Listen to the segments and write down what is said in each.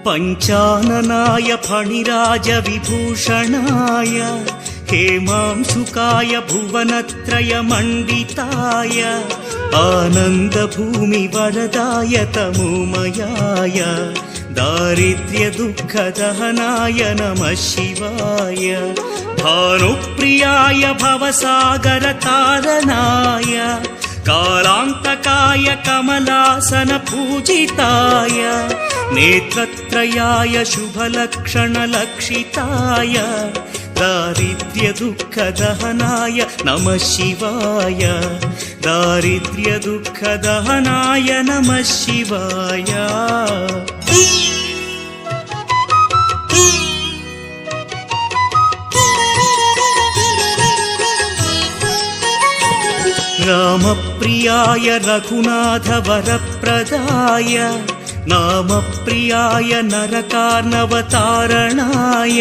पञ्चाननाय फणिराजविभूषणाय हेमांशुकाय भुवनत्रयमण्डिताय आनन्दभूमिवरदाय तमोमयाय दारिद्र्यदुःखदहनाय नमः शिवाय भानुप्रियाय भवसागरतारणाय कालान्तकाय कमलासनपूजिताय नेत्रत्रयाय शुभलक्षणलक्षिताय दारिद्र्यदुःखदहनाय नमः शिवाय दारिद्र्यदुःखदहनाय नमः शिवाय। रामप्रियाय रघुनाथवरप्रदाय नामप्रियाय नरकार्णवतारणाय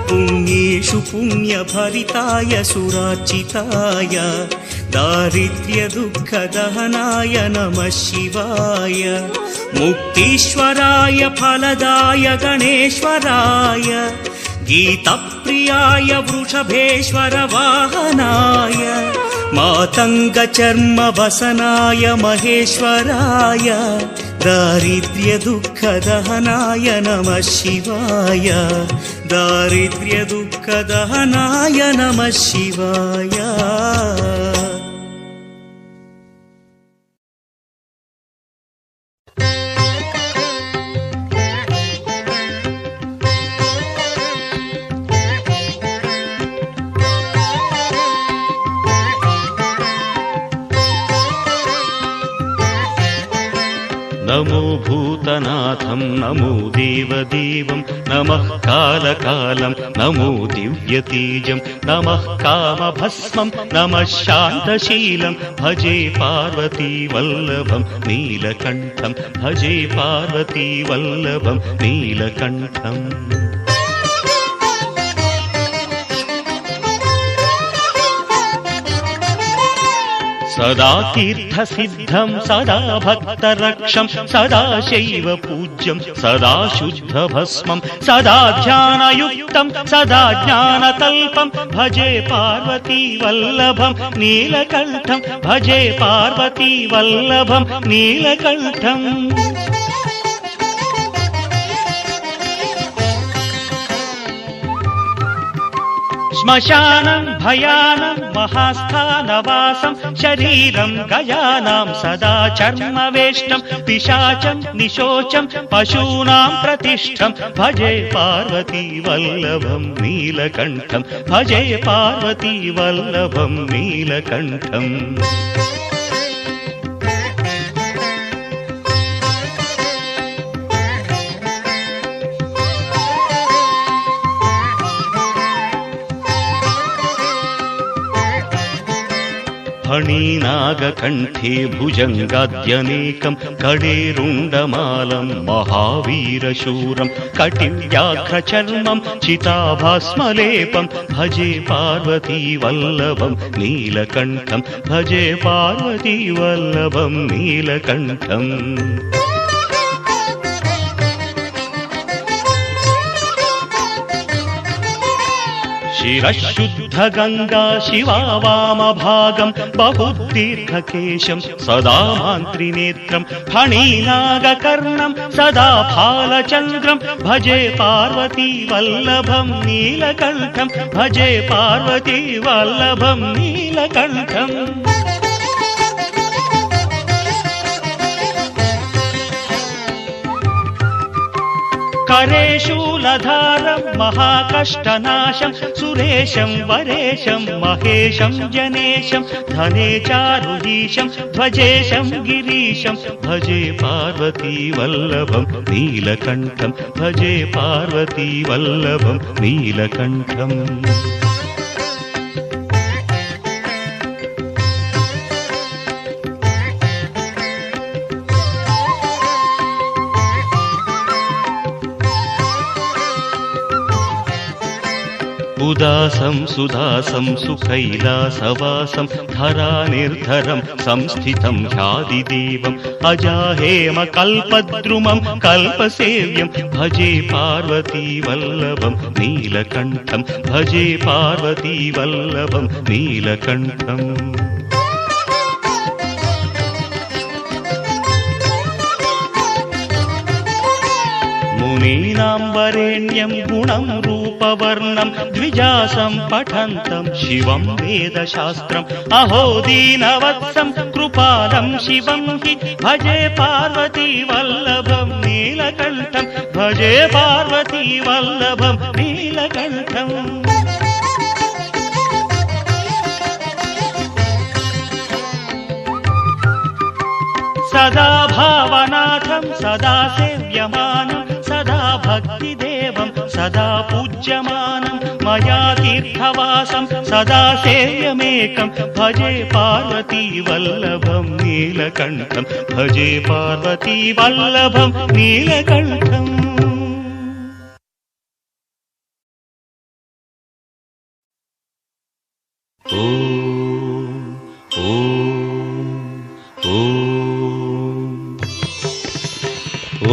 पुण्येषु पुण्यभरिताय सुरार्चिताय दारिद्र्यदुःखदहनाय नमः शिवाय मुक्तीश्वराय फलदाय गणेश्वराय गीतप्रियाय वृषभेश्वर वाहनाय मातङ्गचर्मवसनाय महेश्वराय दारिद्र्यदुःखदहनाय नमः शिवाय दारिद्र्यदुःखदहनाय नमः शिवाय। नमो भूतनाथं नमो देवदेवं नमः कालकालं नमो दिव्यतेजं नमः कामभस्मं नमः शान्तशीलं भजे पार्वतीवल्लभं नीलकण्ठं भजे पार्वतीवल्लभं नीलकण्ठम्। सदा तीर्थसिद्धं सदा भक्तरक्षं सदा शैव पूज्यं सदा शुद्धभस्मं सदा ध्यानयुक्तं सदा ज्ञानतल्पं भजे पार्वतीवल्लभं नीलकण्ठं भजे पार्वतीवल्लभं नीलकण्ठम्। श्मशानं भयानं महास्थानवासं शरीरं गजानां सदा चर्मवेष्टं पिशाचं निशोचं पशूनां प्रतिष्ठं भजे पार्वतीवल्लभं नीलकण्ठं भजे पार्वतीवल्लभं नीलकण्ठम्। फणीनागकण्ठे भुजङ्गाद्यनेकं कडेरुण्डमालं महावीरशूरं कटिव्याघ्रचर्मं चिताभास्मलेपं भजे पार्वतीवल्लभं नीलकण्ठं भजे पार्वतीवल्लभं नीलकण्ठम्। शिरशुद्धगङ्गा शिवा वामभागं बहुतीर्थकेशं सदा मान्त्रिनेत्रं फणीनागकर्णं सदा फालचन्द्रं भजे पार्वतीवल्लभं नीलकण्ठं भजे पार्वतीवल्लभं नीलकण्ठम्। करेशूलधारं महाकष्टनाशं सुरेशं वरेशं महेशं जनेशं धने चारुधीशं ध्वजेशं गिरीशं भजे पार्वतीवल्लभं नीलकण्ठं भजे पार्वतीवल्लभं नीलकण्ठम्। उदासं सुदासं सुकैलासवासं धरानिर्धरं संस्थितं ह्यादिदेवम् अजाहेम कल्पद्रुमं कल्पसेव्यं भजे पार्वतीवल्लभं नीलकण्ठं भजे पार्वतीवल्लभं नीलकण्ठम् मुनीनां वरेण्यं गुणं रूपवर्णं द्विजासं पठन्तं शिवं वेदशास्त्रम् अहो दीनवत्सं कृपालं शिवं हि भजे पार्वतीवल्लभं नीलकण्ठं भजे पार्वतीवल्लभं नीलकण्ठम् सदा भावनाथं सदा सेव्यमानं सदा भक्तिदेवं सदा पूज्यमानं मया तीर्थवासं सदा सेव्यमेकं भजे पार्वतीवल्लभं नीलकण्ठं भजे पार्वतीवल्लभं नीलकण्ठम्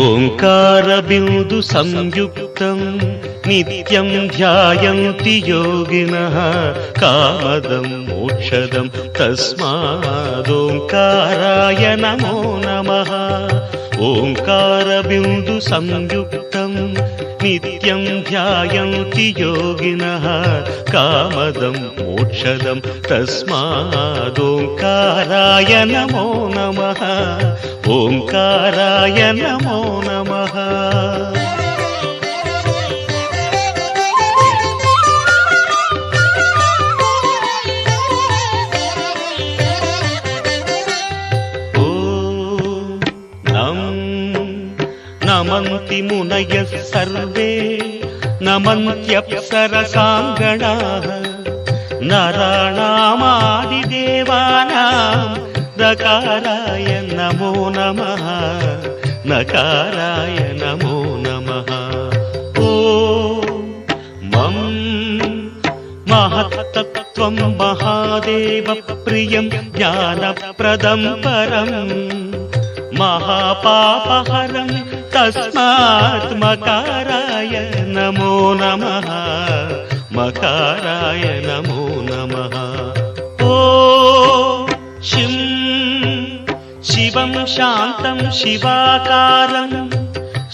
ओंकारबिंदु संयुक्तं नित्यं ध्यायन्ति योगिनः कामदं मोक्षदं तस्मादोंकाराय नमो नमः ओंकारबिंदु संयुक्तं नित्यं ध्यायन्ति योगिनः कामदं मोक्षदं तस्मादोंकाराय नमो नमः ओंकाराय नमो नमः नमन्ति मुनयः सर्वे नमन्त्यप्सरसाङ्गणाः नराणामादिदेवानां नकाराय नमो नमः नकाराय नमो नमः ॐ मं महत्तत्त्वं महादेवप्रियं ज्ञानप्रदं परम् महापापहरं तस्मात् मकाराय नमो नमः मकाराय नमो नमः ॐ शिवं शान्तं शिवाकारं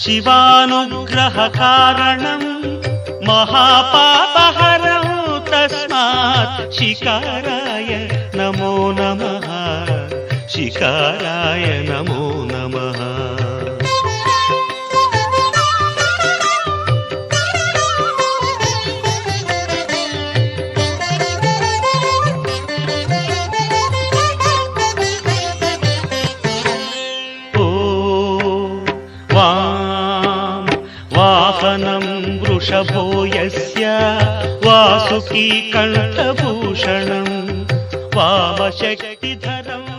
शिवानुग्रहकारणं महापापहरं तस्मात् शिकाराय नमो नमः शिकाराय नमो नमः वाहनं वृषभो यस्य वासुकी कण्ठभूषणं वामशक्तिधरम्